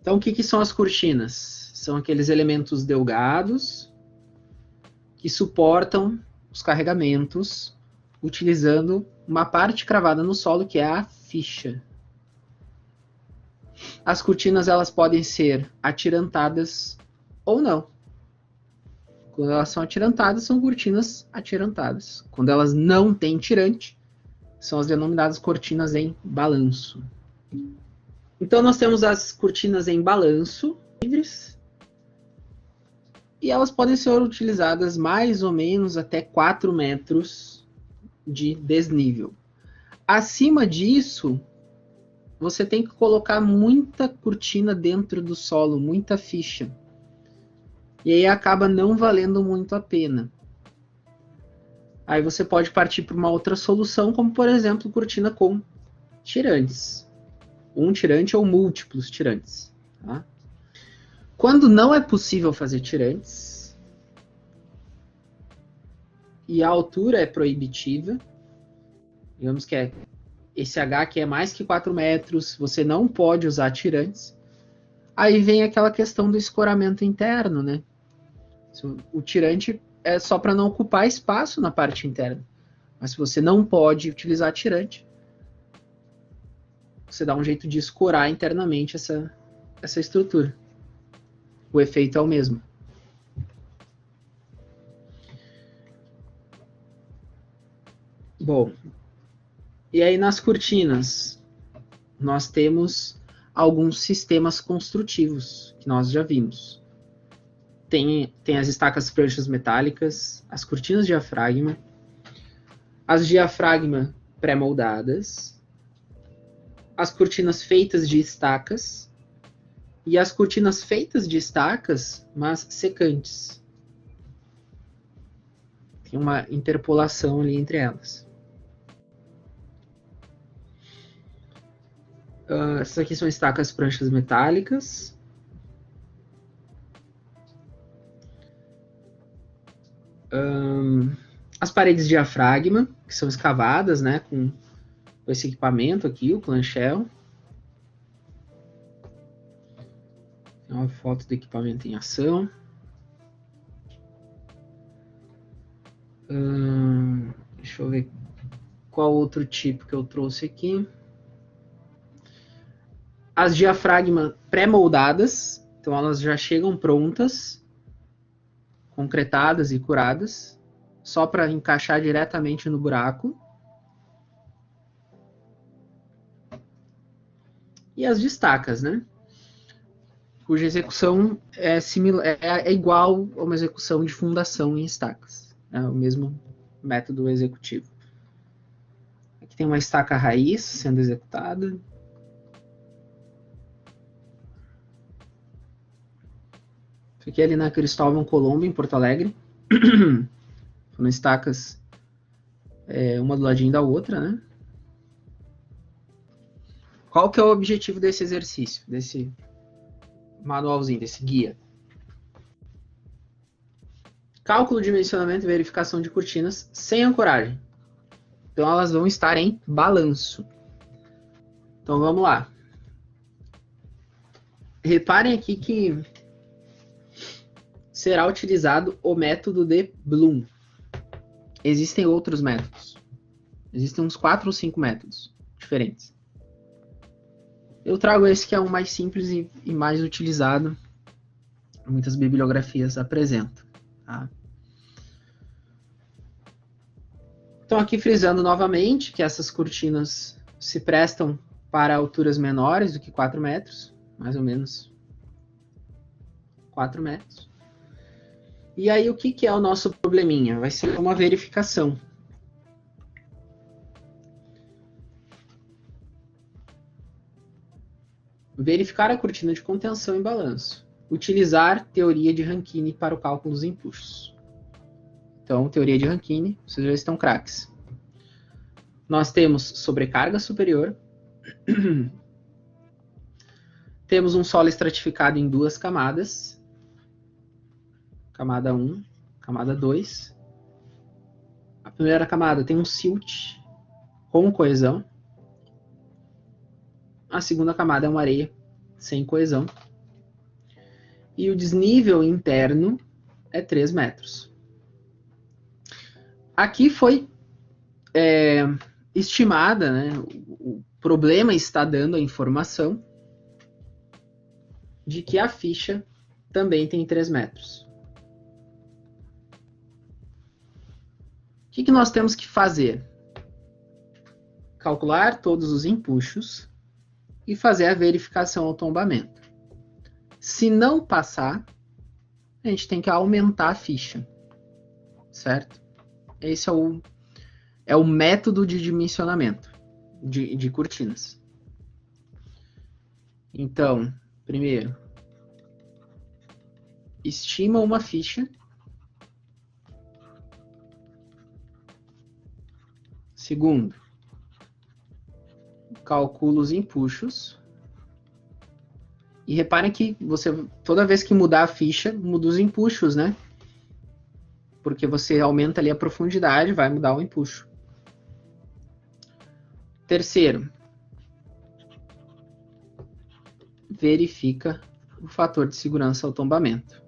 Então, o que são as cortinas? São aqueles elementos delgados que suportam os carregamentos utilizando uma parte cravada no solo, que é a ficha. As cortinas, elas podem ser atirantadas ou não. Quando elas são atirantadas, são cortinas atirantadas. Quando elas não têm tirante, são as denominadas cortinas em balanço. Então, nós temos as cortinas em balanço, livres, e elas podem ser utilizadas mais ou menos até 4 metros de desnível. Acima disso, você tem que colocar muita cortina dentro do solo, muita ficha. E aí acaba não valendo muito a pena. Aí você pode partir para uma outra solução, como por exemplo, cortina com tirantes. Um tirante ou múltiplos tirantes. Tá? Quando não é possível fazer tirantes, e a altura é proibitiva, digamos que esse H que é mais que 4 metros, você não pode usar tirantes, aí vem aquela questão do escoramento interno, né? O tirante é só para não ocupar espaço na parte interna. Mas se você não pode utilizar tirante, você dá um jeito de escorar internamente essa estrutura. O efeito é o mesmo. Bom, e aí nas cortinas, nós temos alguns sistemas construtivos que nós já vimos. Tem as estacas pranchas metálicas, as cortinas diafragma, as diafragma pré-moldadas, as cortinas feitas de estacas e as cortinas feitas de estacas, mas secantes. Tem uma interpolação ali entre elas. Essas aqui são estacas pranchas metálicas. As paredes de diafragma, que são escavadas, né, com esse equipamento aqui, o clanshell. Tem uma foto do equipamento em ação. Deixa eu ver qual outro tipo que eu trouxe aqui. As diafragma pré-moldadas, então elas já chegam prontas, concretadas e curadas, só para encaixar diretamente no buraco. E as de estacas, né? Cuja execução é igual a uma execução de fundação em estacas. É o mesmo método executivo. Aqui tem uma estaca raiz sendo executada. Fiquei ali na Cristóvão Colombo, em Porto Alegre. Foram estacas, uma do ladinho da outra, né? Qual que é o objetivo desse exercício, desse manualzinho, desse guia? Cálculo, dimensionamento e verificação de cortinas sem ancoragem. Então elas vão estar em balanço. Então vamos lá. Reparem aqui que será utilizado o método de Bloom. Existem outros métodos. Existem uns 4 ou 5 métodos diferentes. Eu trago esse que é o mais simples e mais utilizado. Muitas bibliografias apresentam. Tá? Então aqui frisando novamente que essas cortinas se prestam para alturas menores do que 4 metros. Mais ou menos 4 metros. E aí, o que é o nosso probleminha? Vai ser uma verificação. Verificar a cortina de contenção em balanço. Utilizar teoria de Rankine para o cálculo dos empuxos. Então, teoria de Rankine, vocês já estão craques. Nós temos sobrecarga superior. Temos um solo estratificado em 2 camadas. Camada 1, camada 2. A primeira camada tem um silt com coesão. A segunda camada é uma areia sem coesão. e o desnível interno é 3 metros. Aqui foi estimada, né, o problema está dando a informação de que a ficha também tem 3 metros. O que nós temos que fazer? Calcular todos os empuxos e fazer a verificação ao tombamento. Se não passar, a gente tem que aumentar a ficha, certo? Esse é o método de dimensionamento de cortinas. Então, primeiro, estima uma ficha. Segundo, calcula os empuxos. E reparem que toda vez que mudar a ficha, muda os empuxos, né? Porque você aumenta ali a profundidade, vai mudar o empuxo. Terceiro, verifica o fator de segurança ao tombamento.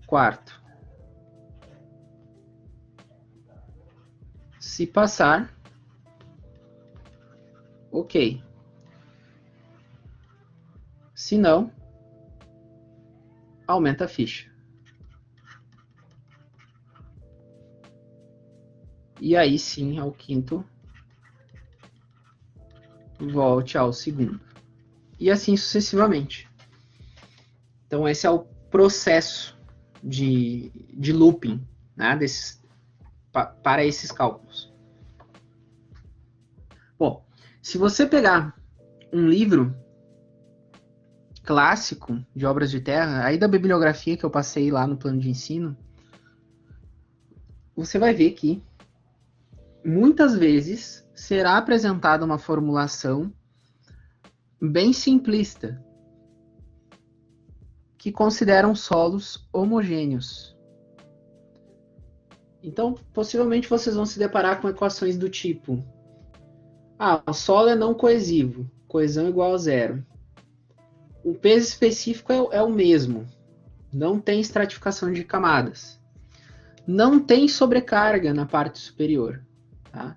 Quarto, se passar, ok. Se não, aumenta a ficha. E aí sim, ao quinto, volte ao segundo. E assim sucessivamente. Então esse é o processo de looping, né, para esses cálculos. Bom, se você pegar um livro clássico de obras de terra, aí da bibliografia que eu passei lá no plano de ensino, você vai ver que muitas vezes será apresentada uma formulação bem simplista que consideram solos homogêneos. Então, possivelmente vocês vão se deparar com equações do tipo: o solo é não coesivo, coesão igual a 0. O peso específico é o mesmo, não tem estratificação de camadas, não tem sobrecarga na parte superior. Tá?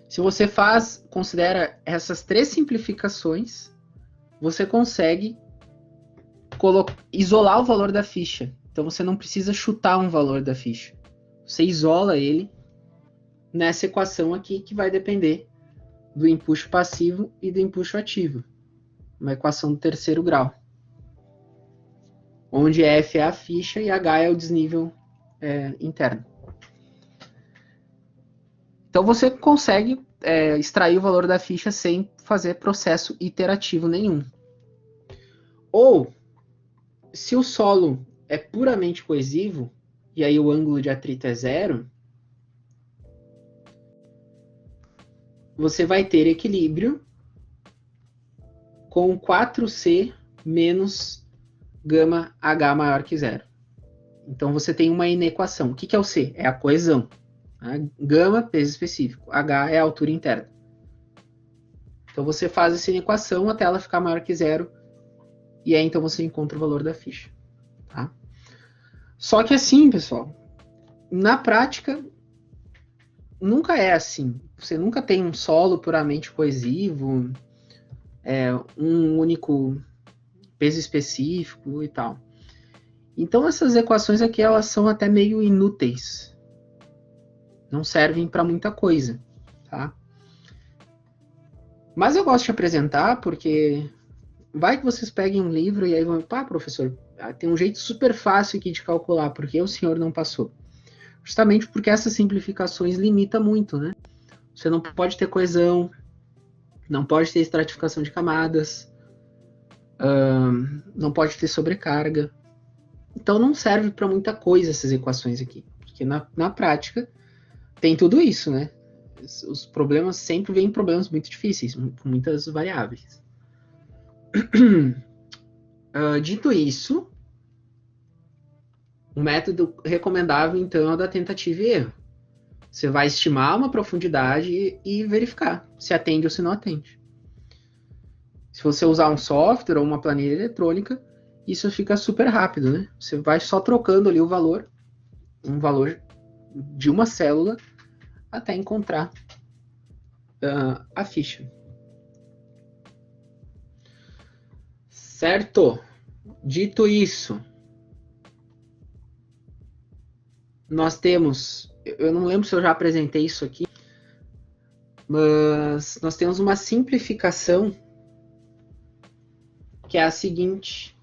Se você considera essas 3 simplificações, você consegue isolar o valor da ficha. Então você não precisa chutar um valor da ficha. Você isola ele nessa equação aqui, que vai depender do empuxo passivo e do empuxo ativo. Uma equação do terceiro grau. Onde F é a ficha e H é o desnível interno. Então você consegue extrair o valor da ficha sem fazer processo iterativo nenhum. Ou, se o solo é puramente coesivo, e aí o ângulo de atrito é 0, você vai ter equilíbrio com 4C menos gama H maior que 0. Então você tem uma inequação. O que é o C? É a coesão. Gama, peso específico. H é a altura interna. Então você faz essa inequação até ela ficar maior que 0. E aí então você encontra o valor da ficha. Tá? Só que assim, pessoal, na prática, nunca é assim. Você nunca tem um solo puramente coesivo, um único peso específico e tal. Então essas equações aqui, elas são até meio inúteis. Não servem para muita coisa, tá? Mas eu gosto de apresentar porque vai que vocês peguem um livro e aí vão, professor, tem um jeito super fácil aqui de calcular, por que o senhor não passou? Justamente porque essas simplificações limitam muito, né? Você não pode ter coesão, não pode ter estratificação de camadas, não pode ter sobrecarga. Então não serve para muita coisa essas equações aqui, porque na prática tem tudo isso, né? Os problemas sempre vêm problemas muito difíceis, com muitas variáveis. Dito isso, o método recomendável, então, é o da tentativa e erro. Você vai estimar uma profundidade e verificar se atende ou se não atende. Se você usar um software ou uma planilha eletrônica, isso fica super rápido, né? Você vai só trocando ali o valor, um valor de uma célula, até encontrar a ficha. Certo? Dito isso, nós temos, eu não lembro se eu já apresentei isso aqui, mas nós temos uma simplificação que é a seguinte.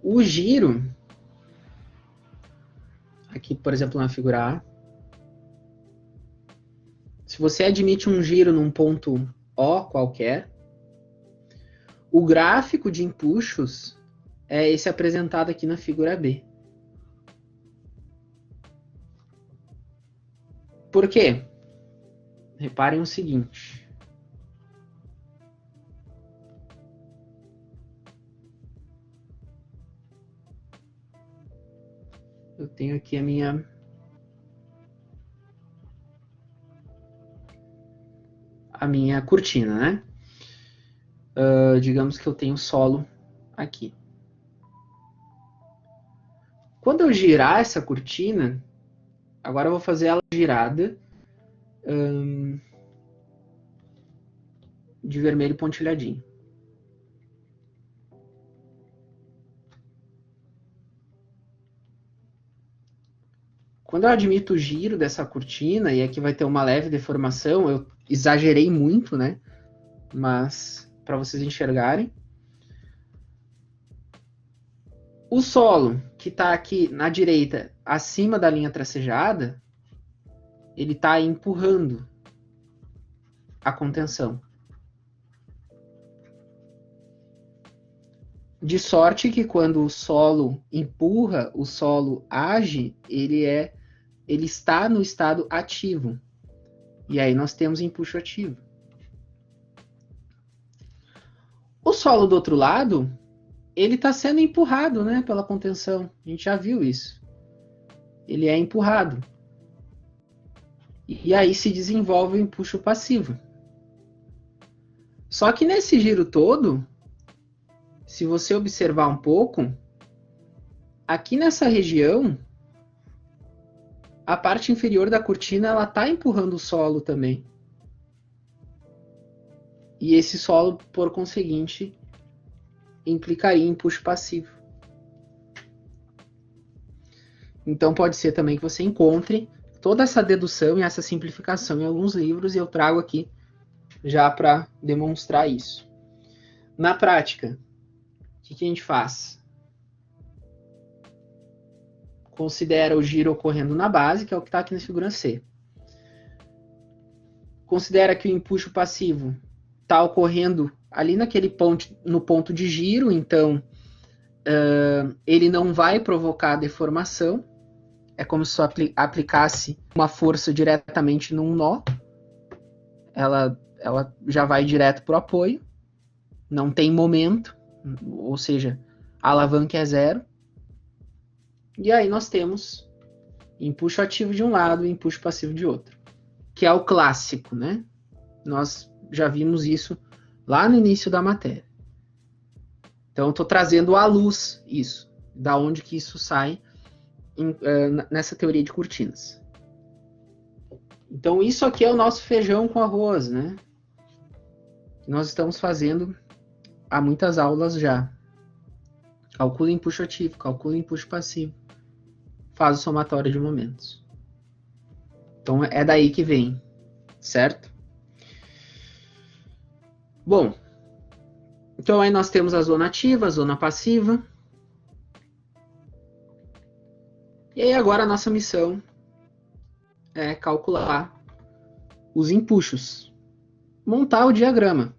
O giro, aqui por exemplo na figura A, se você admite um giro num ponto O qualquer, o gráfico de empuxos é esse apresentado aqui na figura B. Por quê? Reparem o seguinte. Eu tenho aqui a minha cortina, né? Digamos que eu tenho solo aqui. Quando eu girar essa cortina, agora eu vou fazer ela girada de vermelho pontilhadinho. Quando eu admito o giro dessa cortina, e aqui vai ter uma leve deformação, eu exagerei muito, né? Mas para vocês enxergarem. O solo que está aqui na direita, acima da linha tracejada, ele está empurrando a contenção. De sorte que quando o solo empurra, o solo age, ele está no estado ativo. E aí nós temos empuxo ativo. O solo do outro lado, ele está sendo empurrado, né, pela contenção. A gente já viu isso. Ele é empurrado. E aí se desenvolve o empuxo passivo. Só que nesse giro todo, se você observar um pouco, aqui nessa região, a parte inferior da cortina ela está empurrando o solo também. E esse solo, por conseguinte, implicaria em empuxo passivo. Então pode ser também que você encontre toda essa dedução e essa simplificação em alguns livros, e eu trago aqui já para demonstrar isso. Na prática, o que a gente faz? Considera o giro ocorrendo na base, que é o que está aqui na figura C. Considera que o empuxo passivo está ocorrendo ali no ponto de giro, então ele não vai provocar deformação. É como se aplicasse uma força diretamente num nó. Ela já vai direto para o apoio. Não tem momento, ou seja, a alavanca é zero. E aí nós temos empuxo ativo de um lado e empuxo passivo de outro, que é o clássico, né? Nós já vimos isso lá no início da matéria. Então, eu estou trazendo à luz isso, da onde que isso sai nessa teoria de cortinas. Então, isso aqui é o nosso feijão com arroz, né? Nós estamos fazendo há muitas aulas já. Calcula empuxo ativo, calcula empuxo passivo. Faz o somatório de momentos. Então, é daí que vem, certo? Bom, então aí nós temos a zona ativa, a zona passiva. E aí agora a nossa missão é calcular os empuxos. Montar o diagrama.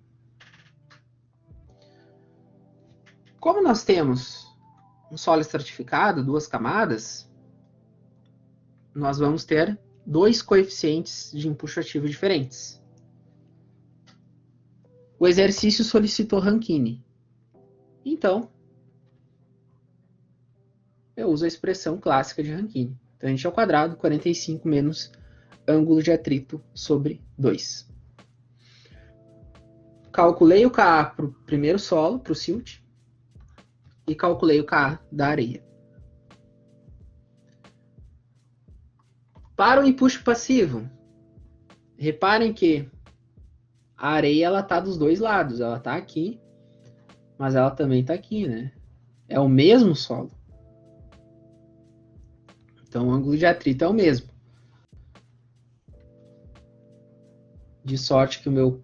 Como nós temos um solo estratificado, duas camadas, nós vamos ter dois coeficientes de empuxo ativo diferentes. O exercício solicitou Rankine. Então, eu uso a expressão clássica de Rankine. Tangente ao quadrado, 45 menos ângulo de atrito sobre 2. calculei o Ka para o primeiro solo, para o silt, e calculei o Ka da areia. Para o empuxo passivo, reparem que a areia ela tá dos dois lados, ela tá aqui, mas ela também tá aqui, né? É o mesmo solo. Então o ângulo de atrito é o mesmo. De sorte que o meu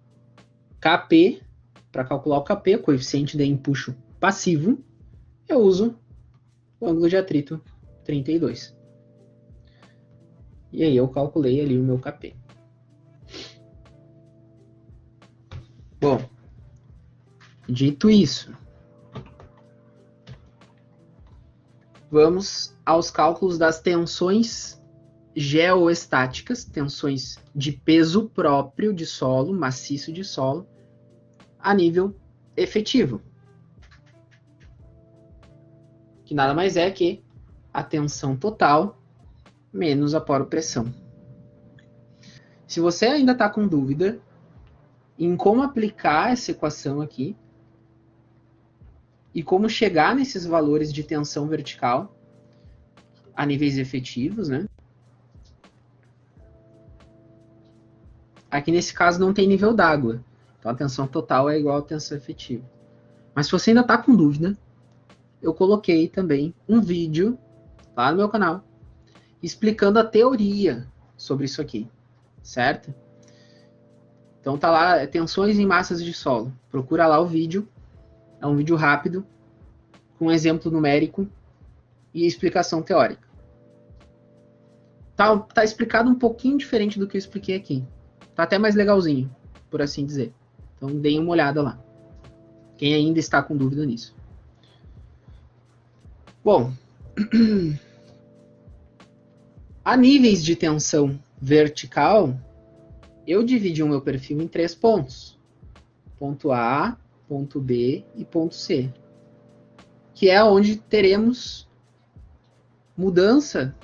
Kp, para calcular o Kp, o coeficiente de empuxo passivo, eu uso o ângulo de atrito 32. E aí eu calculei ali o meu Kp. Bom, dito isso, vamos aos cálculos das tensões geoestáticas, tensões de peso próprio de solo, maciço de solo, a nível efetivo. Que nada mais é que a tensão total menos a poropressão. Se você ainda está com dúvida em como aplicar essa equação aqui e como chegar nesses valores de tensão vertical a níveis efetivos, né? Aqui nesse caso não tem nível d'água, então a tensão total é igual à tensão efetiva. Mas se você ainda está com dúvida, eu coloquei também um vídeo lá no meu canal explicando a teoria sobre isso aqui, certo? Então tá lá, tensões em massas de solo. Procura lá o vídeo, é um vídeo rápido, com um exemplo numérico e explicação teórica. Tá explicado um pouquinho diferente do que eu expliquei aqui. Tá até mais legalzinho, por assim dizer. Então deem uma olhada lá. Quem ainda está com dúvida nisso. Bom, a níveis de tensão vertical, eu dividi o meu perfil em 3 pontos. Ponto A, ponto B e ponto C. Que é onde teremos mudança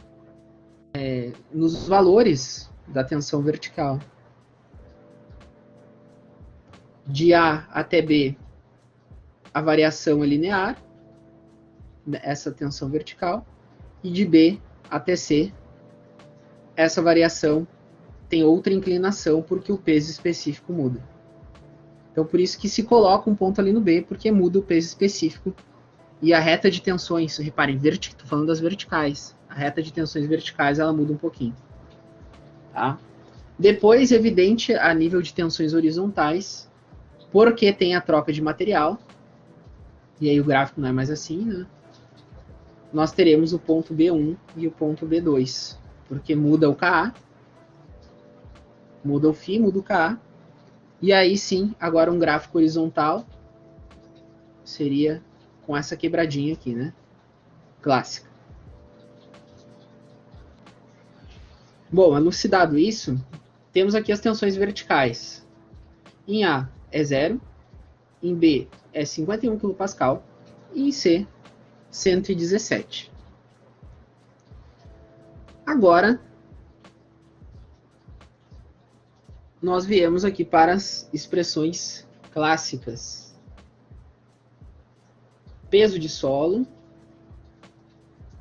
nos valores da tensão vertical. De A até B, a variação é linear, essa tensão vertical, e de B até C, essa variação tem outra inclinação porque o peso específico muda. Então, por isso que se coloca um ponto ali no B, porque muda o peso específico. E a reta de tensões, reparem, estou falando das verticais. A reta de tensões verticais, ela muda um pouquinho. Tá? Depois, evidente, a nível de tensões horizontais, porque tem a troca de material, e aí o gráfico não é mais assim, né? Nós teremos o ponto B1 e o ponto B2, porque muda o Ka, muda o Φ, muda o Ka, e aí sim, agora um gráfico horizontal seria com essa quebradinha aqui, né? Clássica. Bom, elucidado isso, temos aqui as tensões verticais. Em A é 0, em B é 51 kPa e em C 117. Agora, nós viemos aqui para as expressões clássicas. Peso de solo,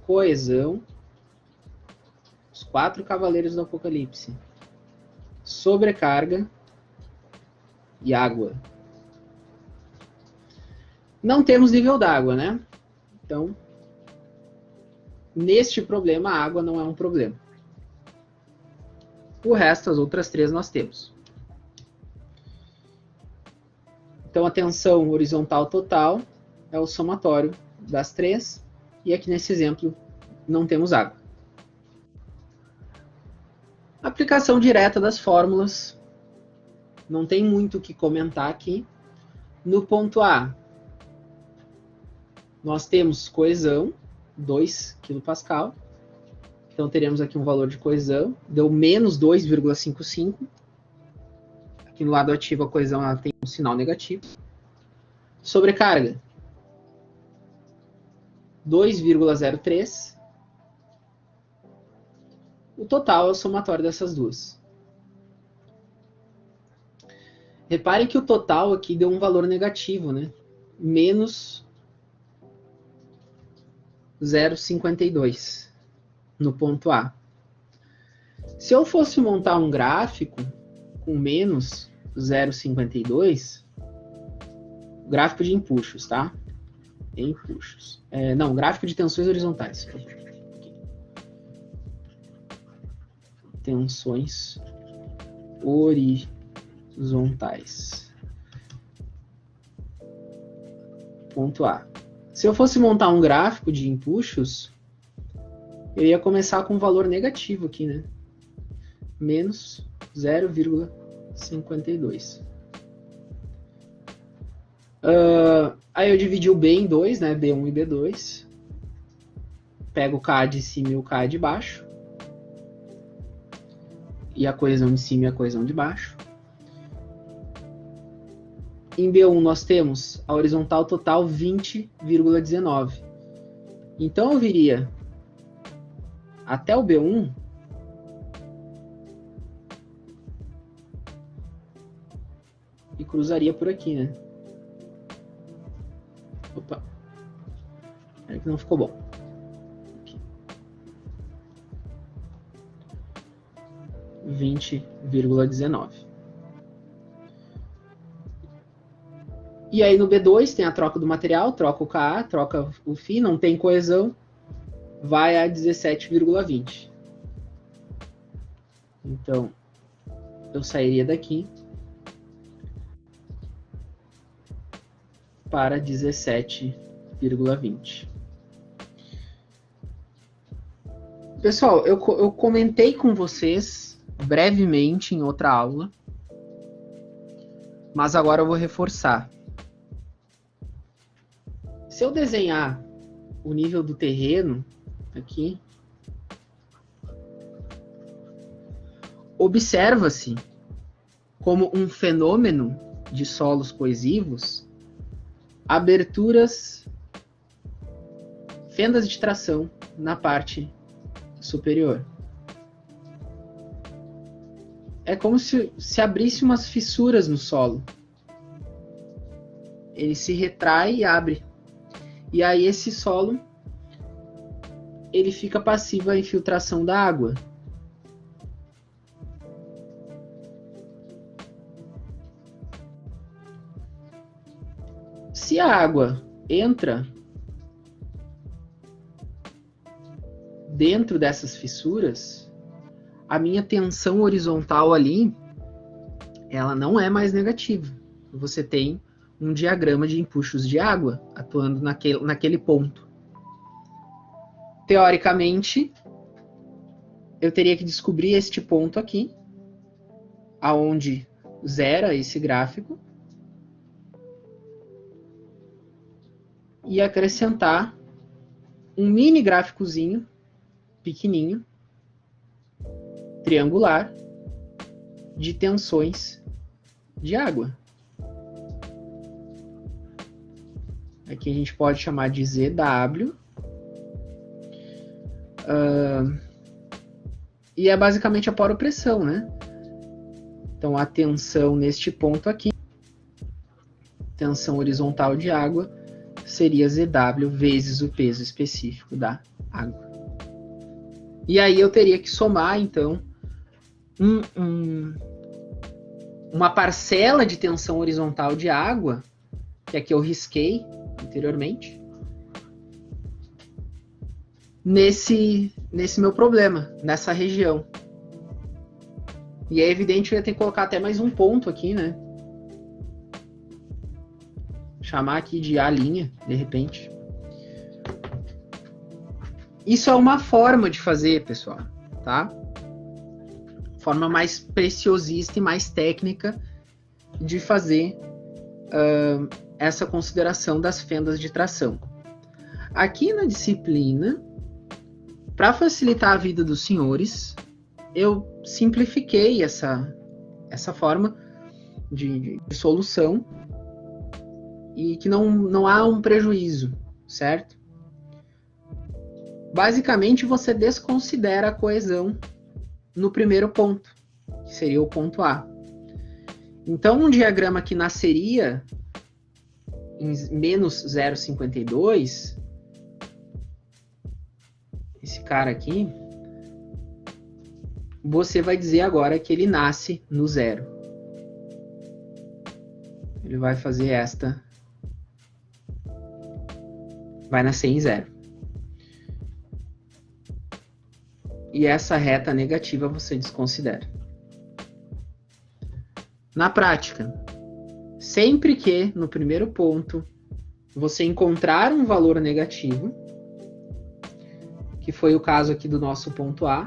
coesão, os 4 cavaleiros do Apocalipse, sobrecarga e água. Não temos nível d'água, né? Então, neste problema, a água não é um problema. O resto, as outras 3, nós temos. Então, a tensão horizontal total é o somatório das 3. E aqui nesse exemplo, não temos água. Aplicação direta das fórmulas. Não tem muito o que comentar aqui. No ponto A, nós temos coesão, 2 kPa. Então, teremos aqui um valor de coesão. Deu menos 2,55. Aqui no lado ativo, a coesão ela tem um sinal negativo. Sobrecarga, 2,03. O total é o somatório dessas duas. Reparem que o total aqui deu um valor negativo, né? Menos 0,52 no ponto A. Se eu fosse montar um gráfico com menos 0,52, gráfico de empuxos, tá? Empuxos. Não, gráfico de tensões horizontais. Tensões horizontais. Ponto A. Se eu fosse montar um gráfico de empuxos, eu ia começar com um valor negativo aqui, né? Menos 0,52. Aí eu dividi o B em dois, né? B1 e B2. Pego o K de cima e o K de baixo. E a coesão de cima e a coesão de baixo. Em B1 nós temos a horizontal total 20,19. Então eu viria até o B1 e cruzaria por aqui, né? Opa. É que não ficou bom. Aqui. 20,19. E aí no B2 tem a troca do material, troca o Ka, troca o Φ, não tem coesão, vai a 17,20. Então, eu sairia daqui para 17,20. Pessoal, eu comentei com vocês brevemente em outra aula, mas agora eu vou reforçar. Se eu desenhar o nível do terreno aqui, observa-se como um fenômeno de solos coesivos aberturas, fendas de tração na parte superior. É como se abrisse umas fissuras no solo. Ele se retrai e abre. E aí esse solo ele fica passivo à infiltração da água. Se a água entra dentro dessas fissuras, a minha tensão horizontal ali, ela não é mais negativa. Você tem um diagrama de empuxos de água atuando naquele ponto. Teoricamente, eu teria que descobrir este ponto aqui, aonde zera esse gráfico, e acrescentar um mini gráficozinho, pequenininho, triangular, de tensões de água. Aqui a gente pode chamar de ZW. E é basicamente a poropressão, né? Então a tensão neste ponto aqui, tensão horizontal de água, seria ZW vezes o peso específico da água. E aí eu teria que somar, então, uma parcela de tensão horizontal de água, que aqui eu risquei anteriormente, nesse meu problema, nessa região. E é evidente que eu ia ter que colocar até mais um ponto aqui, né? Chamar aqui de A', de repente. Isso é uma forma de fazer, pessoal, tá? Forma mais preciosista e mais técnica de fazer essa consideração das fendas de tração. Aqui na disciplina, para facilitar a vida dos senhores, eu simplifiquei essa forma de solução e que não há um prejuízo, certo? Basicamente, você desconsidera a coesão no primeiro ponto, que seria o ponto A. Então, um diagrama que nasceria em menos 0,52, esse cara aqui, você vai dizer agora que ele nasce no zero. Ele vai fazer esta, vai nascer em zero. E essa reta negativa você desconsidera. Na prática, sempre que no primeiro ponto você encontrar um valor negativo, que foi o caso aqui do nosso ponto A,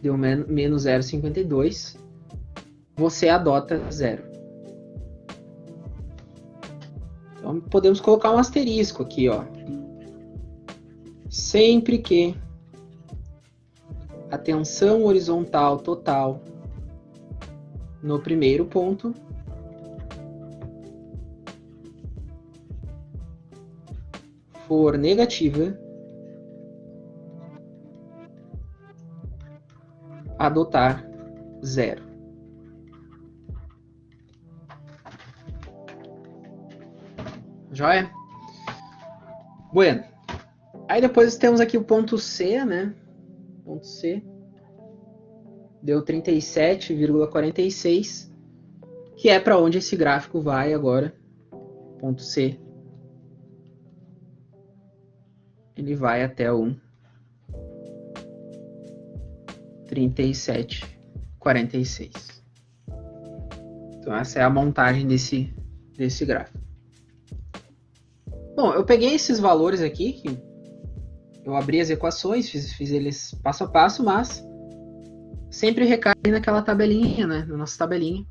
deu menos 0,52, você adota zero. Então podemos colocar um asterisco aqui, ó. Sempre que a tensão horizontal total no primeiro ponto for negativa, adotar zero. Joia? Bueno. Aí depois temos aqui o ponto C, né? Ponto C. Deu 37,46, que é para onde esse gráfico vai agora. Ponto C. Ele vai até o 37,46. Então essa é a montagem desse gráfico. Bom, eu peguei esses valores aqui, que eu abri as equações, fiz eles passo a passo, mas sempre recai naquela tabelinha, né? Na nossa tabelinha,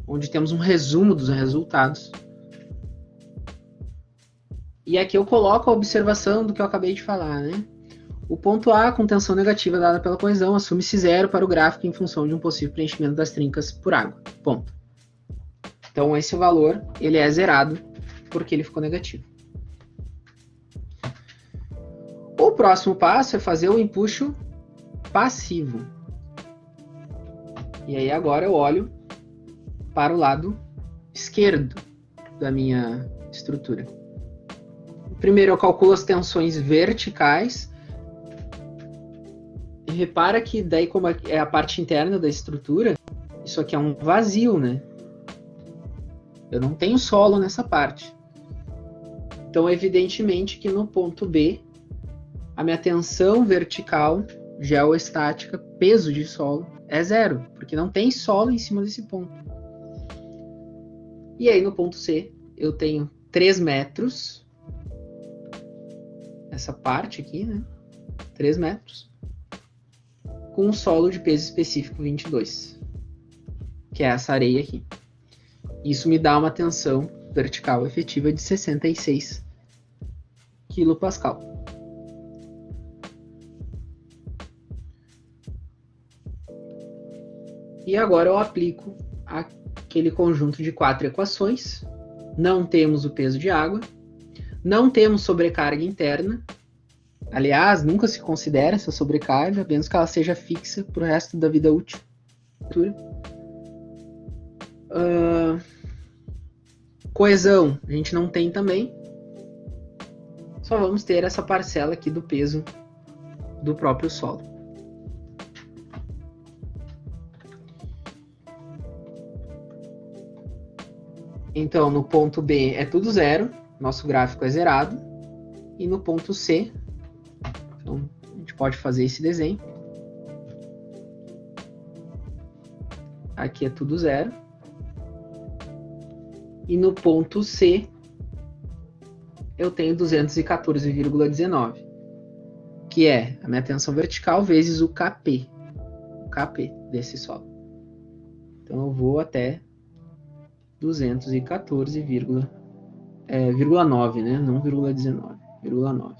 onde temos um resumo dos resultados. E aqui eu coloco a observação do que eu acabei de falar, né? O ponto A, com tensão negativa dada pela coesão, assume-se zero para o gráfico em função de um possível preenchimento das trincas por água. Ponto. Então esse valor, ele é zerado porque ele ficou negativo. O próximo passo é fazer o empuxo passivo. E aí agora eu olho para o lado esquerdo da minha estrutura. Primeiro eu calculo as tensões verticais. E repara que daí, como é a parte interna da estrutura, isso aqui é um vazio, né? Eu não tenho solo nessa parte. Então, evidentemente que no ponto B, a minha tensão vertical geoestática, peso de solo, é zero, porque não tem solo em cima desse ponto. E aí no ponto C, eu tenho 3 metros, essa parte aqui, né? 3 metros, com um solo de peso específico 22, que é essa areia aqui. Isso me dá uma tensão vertical efetiva de 66 kPa. E agora eu aplico aquele conjunto de 4 equações. Não temos o peso de água, não temos sobrecarga interna. Aliás, nunca se considera essa sobrecarga, a menos que ela seja fixa para o resto da vida útil. Coesão, a gente não tem também. Só vamos ter essa parcela aqui do peso do próprio solo. Então, no ponto B é tudo zero, nosso gráfico é zerado. E no ponto C, então, a gente pode fazer esse desenho. Aqui é tudo zero. E no ponto C, eu tenho 214,19, que é a minha tensão vertical vezes o Kp desse solo. Então eu vou até 214,9, né? Não 0,19, 0,9.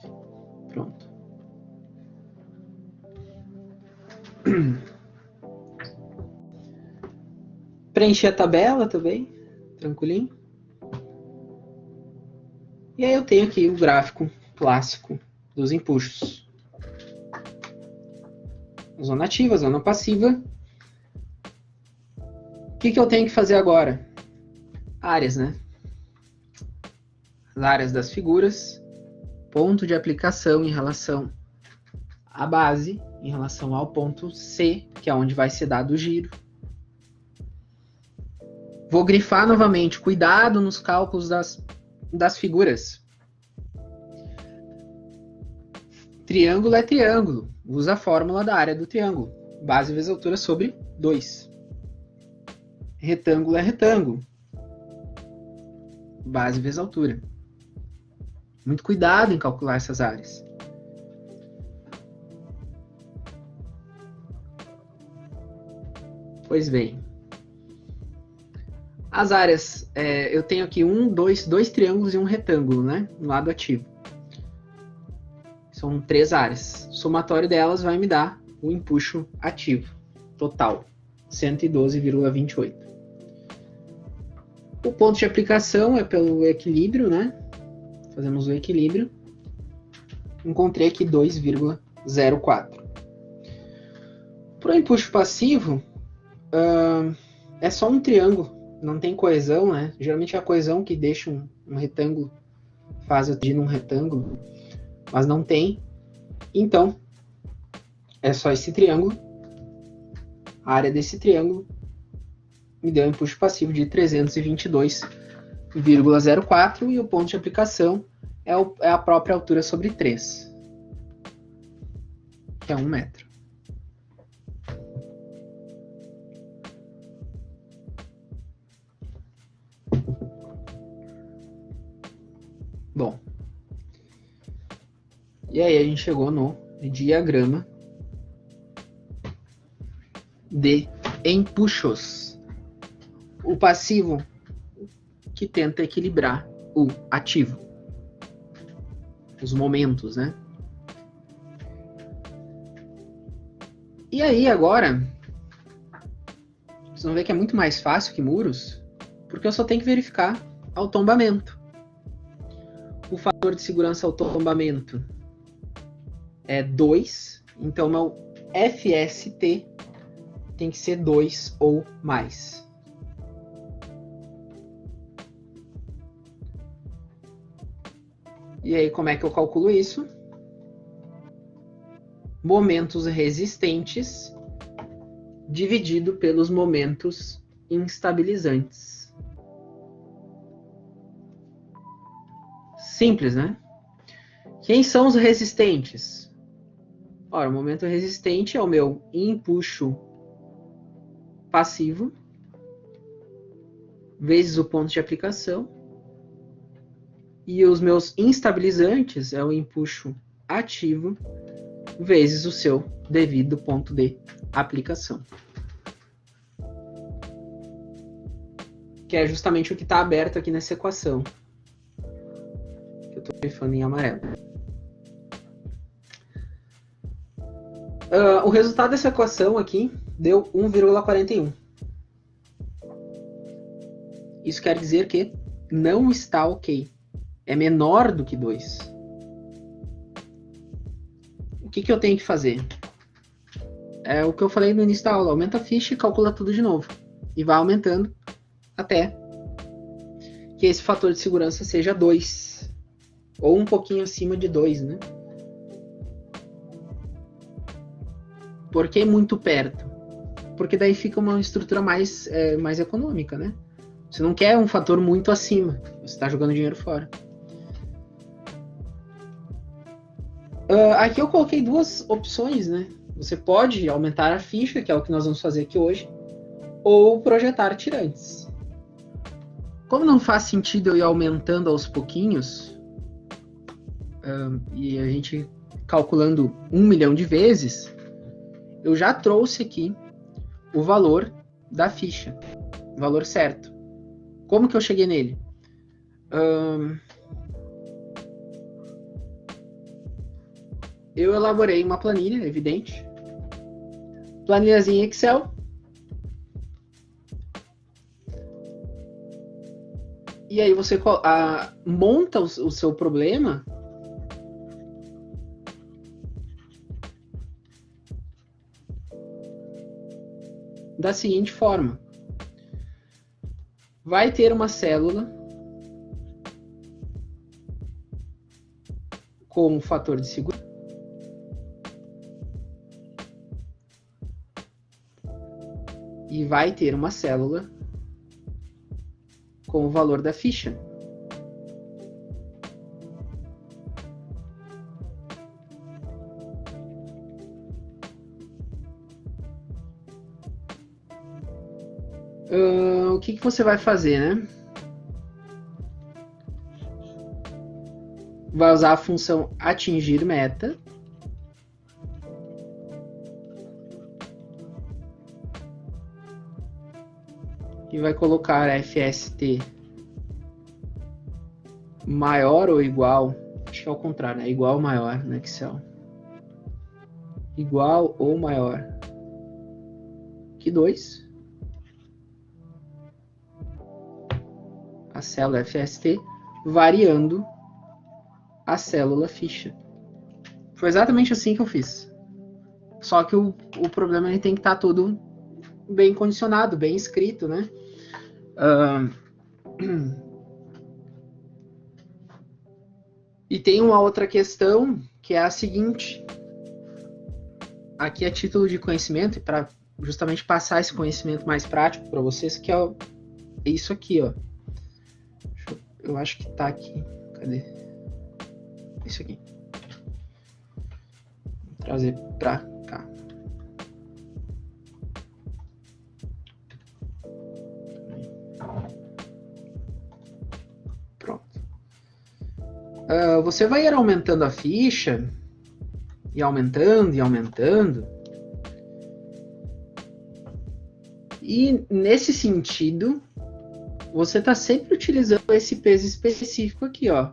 Pronto. Preenchi a tabela também, tranquilinho. E aí eu tenho aqui o gráfico clássico dos empuxos. Zona ativa, zona passiva. que eu tenho que fazer agora? Áreas, né? As áreas das figuras, ponto de aplicação em relação à base, em relação ao ponto C, que é onde vai ser dado o giro. Vou grifar novamente, cuidado nos cálculos das figuras. Triângulo é triângulo, usa a fórmula da área do triângulo, base vezes altura sobre 2. Retângulo é retângulo, base vezes altura. Muito cuidado em calcular essas áreas. Pois bem. As áreas, eu tenho aqui dois triângulos e um retângulo, né? No lado ativo. São 3 áreas. O somatório delas vai me dar o empuxo ativo total, 112,28. O ponto de aplicação é pelo equilíbrio, né? Fazemos o equilíbrio. Encontrei aqui 2,04. Para o empuxo passivo, é só um triângulo, não tem coesão, né? Geralmente é a coesão que deixa um retângulo, faz eu dividir num retângulo, mas não tem. Então, é só esse triângulo. A área desse triângulo me deu um empuxo passivo de 322,04 e o ponto de aplicação é a própria altura sobre 3, que é 1 metro. Bom, e aí a gente chegou no diagrama de empuxos. O passivo que tenta equilibrar o ativo. Os momentos, né? E aí agora, vocês vão ver que é muito mais fácil que muros, porque eu só tenho que verificar ao tombamento. O fator de segurança ao tombamento é 2, então meu FST tem que ser 2 ou mais. E aí, como é que eu calculo isso? Momentos resistentes dividido pelos momentos instabilizantes. Simples, né? Quem são os resistentes? Ora, o momento resistente é o meu empuxo passivo vezes o ponto de aplicação. E os meus instabilizantes é o empuxo ativo vezes o seu devido ponto de aplicação. Que é justamente o que está aberto aqui nessa equação. Que eu estou grifando em amarelo. O resultado dessa equação aqui deu 1,41. Isso quer dizer que não está ok. É menor do que 2. O que eu tenho que fazer? É o que eu falei no início da aula. Aumenta a ficha e calcula tudo de novo. E vai aumentando até que esse fator de segurança seja 2. Ou um pouquinho acima de 2, né? Por que muito perto? Porque daí fica uma estrutura mais econômica, né? Você não quer um fator muito acima. Você está jogando dinheiro fora. Aqui eu coloquei 2 opções, né? Você pode aumentar a ficha, que é o que nós vamos fazer aqui hoje, ou projetar tirantes. Como não faz sentido eu ir aumentando aos pouquinhos, e a gente calculando 1 milhão de vezes, eu já trouxe aqui o valor da ficha, o valor certo. Como que eu cheguei nele? Eu elaborei uma planilha, evidente. Planilhazinha Excel. E aí você monta o seu problema da seguinte forma. vai ter uma célula com o fator de segurança e vai ter uma célula com o valor da ficha. O que você vai fazer, né? Vai usar a função atingir meta. E vai colocar FST maior ou igual, acho que é o contrário, né? Igual ou maior no Excel. Igual ou maior que 2. A célula FST variando a célula ficha. Foi exatamente assim que eu fiz. Só que o problema é que tem que estar tudo bem condicionado, bem escrito, né? E tem uma outra questão que é a seguinte. Aqui é título de conhecimento, para justamente passar esse conhecimento mais prático para vocês, que é isso aqui, ó. Eu acho que tá aqui. Cadê? Isso aqui. Vou trazer para cá. Pronto. Você vai ir aumentando a ficha e aumentando e aumentando. E nesse sentido, você está sempre utilizando esse peso específico aqui, ó,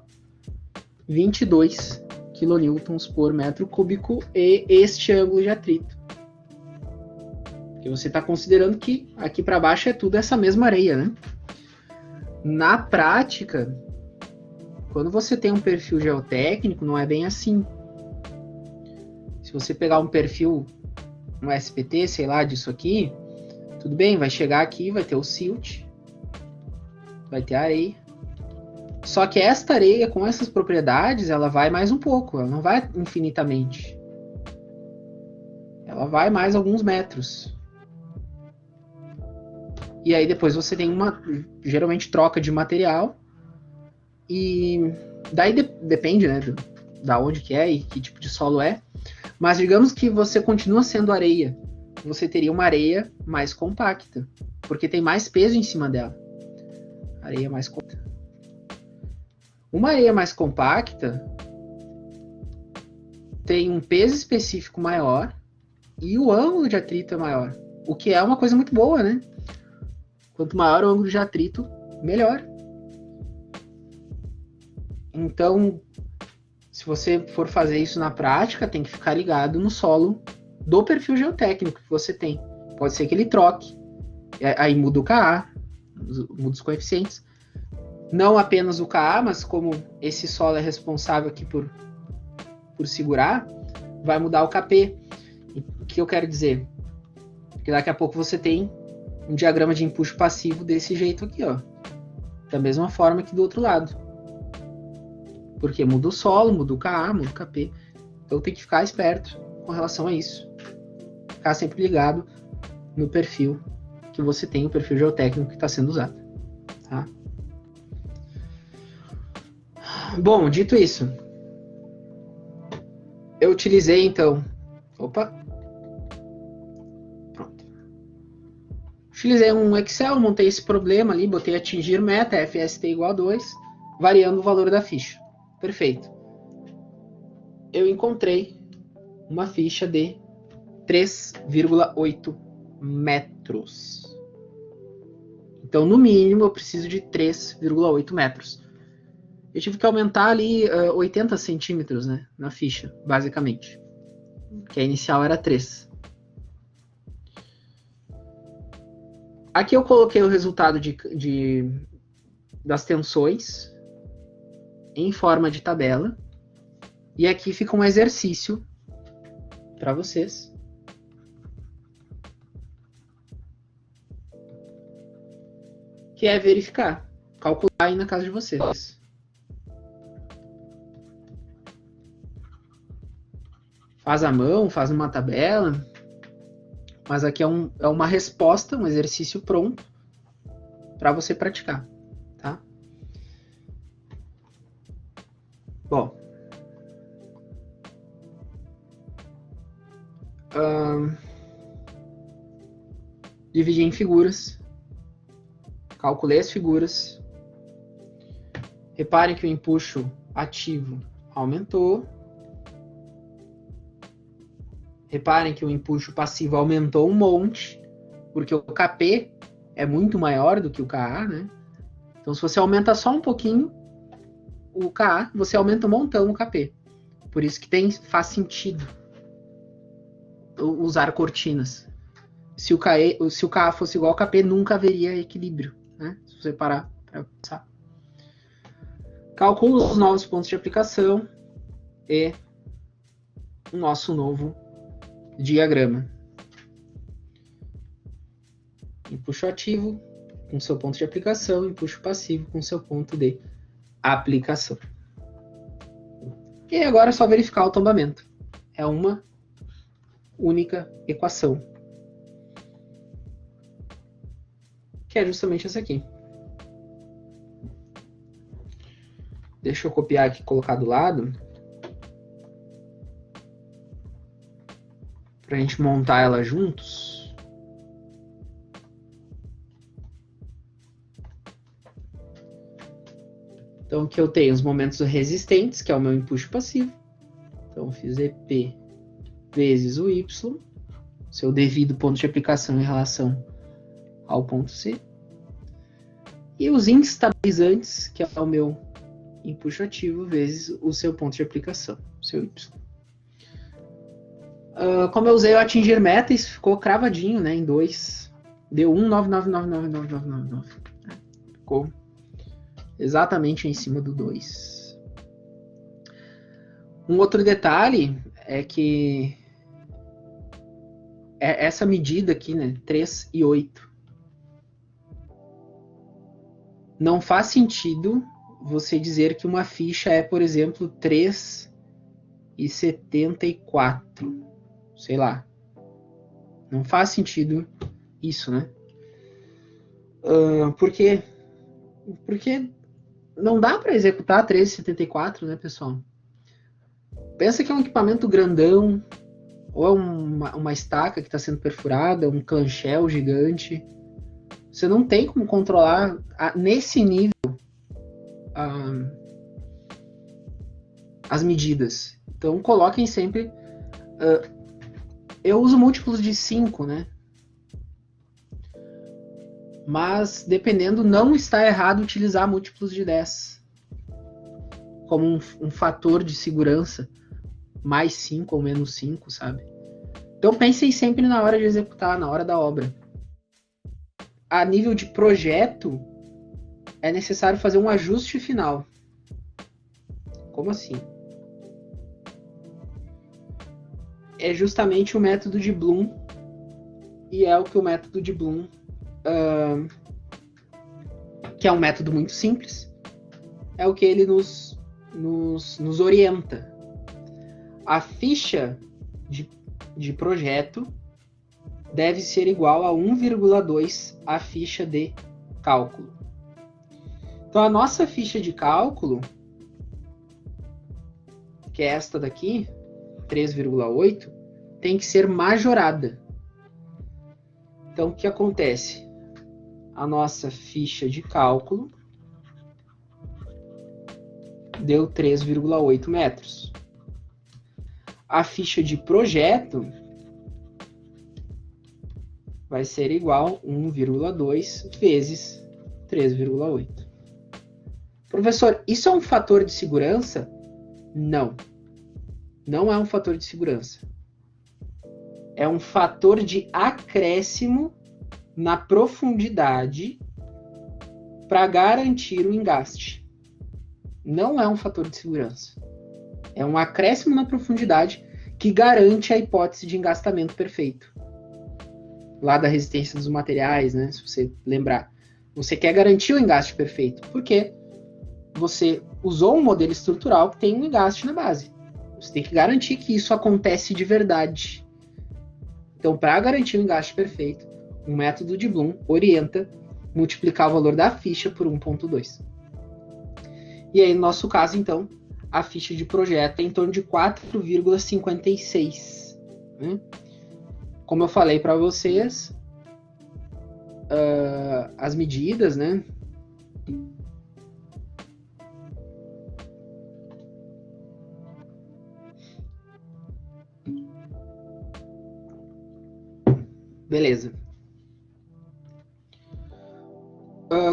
22 kN por metro cúbico e este ângulo de atrito. Porque você está considerando que aqui para baixo é tudo essa mesma areia, né? Na prática, quando você tem um perfil geotécnico, não é bem assim. Se você pegar um perfil, um SPT, sei lá, disso aqui, tudo bem, vai chegar aqui, vai ter o silt, vai ter areia. Só que esta areia, com essas propriedades, ela vai mais um pouco, ela não vai infinitamente. Ela vai mais alguns metros. E aí depois você tem geralmente, troca de material. E daí depende, né, da onde que é e que tipo de solo é. Mas digamos que você continua sendo areia. Você teria uma areia mais compacta, porque tem mais peso em cima dela. Areia mais compacta. Uma areia mais compacta tem um peso específico maior e o ângulo de atrito é maior, o que é uma coisa muito boa, né? Quanto maior o ângulo de atrito, melhor. Então, se você for fazer isso na prática, tem que ficar ligado no solo do perfil geotécnico que você tem. Pode ser que ele troque, aí muda o KA, muda os coeficientes. Não apenas o KA, mas como esse solo é responsável aqui por segurar, vai mudar o KP. O que eu quero dizer? Que daqui a pouco você tem um diagrama de empuxo passivo desse jeito aqui, ó. Da mesma forma que do outro lado. Porque muda o solo, muda o KA, muda o KP. Então tem que ficar esperto com relação a isso. Ficar sempre ligado no perfil que você tem, o perfil geotécnico que está sendo usado. Tá? Bom, dito isso, eu utilizei então... Opa! Pronto. Utilizei um Excel, montei esse problema ali, botei atingir meta, FST igual a 2, variando o valor da ficha. Perfeito. Eu encontrei uma ficha de 3,8 metros. Então, no mínimo, eu preciso de 3,8 metros. Eu tive que aumentar ali 80 centímetros, né, na ficha, basicamente. Que a inicial era 3. Aqui eu coloquei o resultado das tensões em forma de tabela. E aqui fica um exercício para vocês. que é verificar, calcular aí na casa de vocês. Faz à mão, faz numa tabela, mas aqui é uma resposta, um exercício pronto para você praticar, tá? Bom, dividir em figuras, calculei as figuras, reparem que o empuxo ativo aumentou, reparem que o empuxo passivo aumentou um monte, porque o KP é muito maior do que o KA, né? Então, se você aumenta só um pouquinho o KA, você aumenta um montão o KP. Por isso que faz sentido usar cortinas. Se o KA fosse igual ao KP, nunca haveria equilíbrio, né? Se você parar para pensar. Calcula os novos pontos de aplicação e o nosso novo diagrama. Empuxo ativo com seu ponto de aplicação, empuxo passivo com seu ponto de aplicação. E agora é só verificar o tombamento. É uma única equação, que é justamente essa aqui. Deixa eu copiar aqui e colocar do lado, para a gente montar ela juntos. Então, aqui eu tenho os momentos resistentes, que é o meu empuxo passivo. Então, eu fiz EP vezes o Y, seu devido ponto de aplicação em relação ao ponto C. E os instabilizantes, que é o meu empuxo ativo vezes o seu ponto de aplicação, o seu Y. Como eu usei o atingir meta, isso ficou cravadinho, né, em 2. Deu 1,9999999. Ficou exatamente em cima do 2. Um outro detalhe é que essa medida aqui, né, 3 e 8. Não faz sentido você dizer que uma ficha é, por exemplo, 3,74. Sei lá. Não faz sentido isso, né? Por quê? Porque não dá para executar 3,74, né, pessoal? Pensa que é um equipamento grandão, ou é uma estaca que está sendo perfurada, um clanchel gigante. Você não tem como controlar nesse nível as medidas. Então, coloquem sempre... eu uso múltiplos de 5, né? Mas, dependendo, não está errado utilizar múltiplos de 10 como um fator de segurança, mais 5 ou menos 5, sabe? Então, pensem sempre na hora de executar, na hora da obra. A nível de projeto, é necessário fazer um ajuste final. Como assim? É justamente o método de Bloom, e é o que o método de Bloom, que é um método muito simples, é o que ele nos orienta. A ficha de projeto deve ser igual a 1,2 a ficha de cálculo. Então, a nossa ficha de cálculo, que é esta daqui, 3,8, tem que ser majorada. Então, o que acontece? A nossa ficha de cálculo deu 3,8 metros. A ficha de projeto vai ser igual a 1,2 vezes 3,8. Professor, isso é um fator de segurança? Não. Não é um fator de segurança. É um fator de acréscimo na profundidade para garantir o engaste. Não é um fator de segurança. É um acréscimo na profundidade que garante a hipótese de engastamento perfeito. Lá da resistência dos materiais, né? Se você lembrar. Você quer garantir o engaste perfeito, porque você usou um modelo estrutural que tem um engaste na base. Você tem que garantir que isso acontece de verdade. Então, para garantir o engaste perfeito, o método de Bloom orienta multiplicar o valor da ficha por 1.2. E aí, no nosso caso, então, a ficha de projeto é em torno de 4,56. Né? Como eu falei para vocês, as medidas, né? Beleza.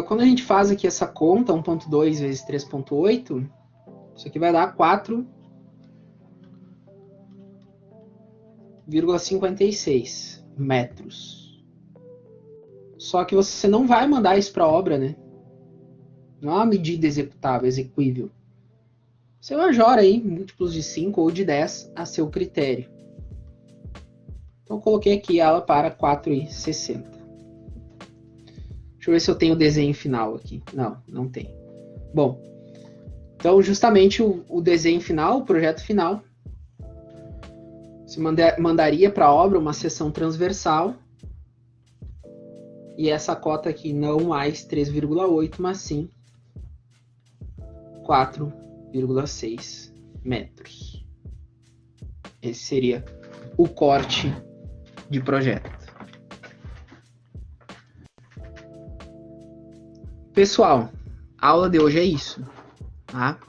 Quando a gente faz aqui essa conta, 1.2 vezes 3.8, isso aqui vai dar 4,56 metros. Só que você não vai mandar isso para a obra, né? Não é uma medida executável, execuível. Você majora aí múltiplos de 5 ou de 10 a seu critério. Então eu coloquei aqui ela para 4,60. Deixa eu ver se eu tenho o desenho final aqui. Não, não tem. Bom, então justamente o desenho final, o projeto final, você mandaria para a obra uma seção transversal e essa cota aqui não mais 3,8, mas sim 4,6 metros. Esse seria o corte de projeto. Pessoal, a aula de hoje é isso, tá?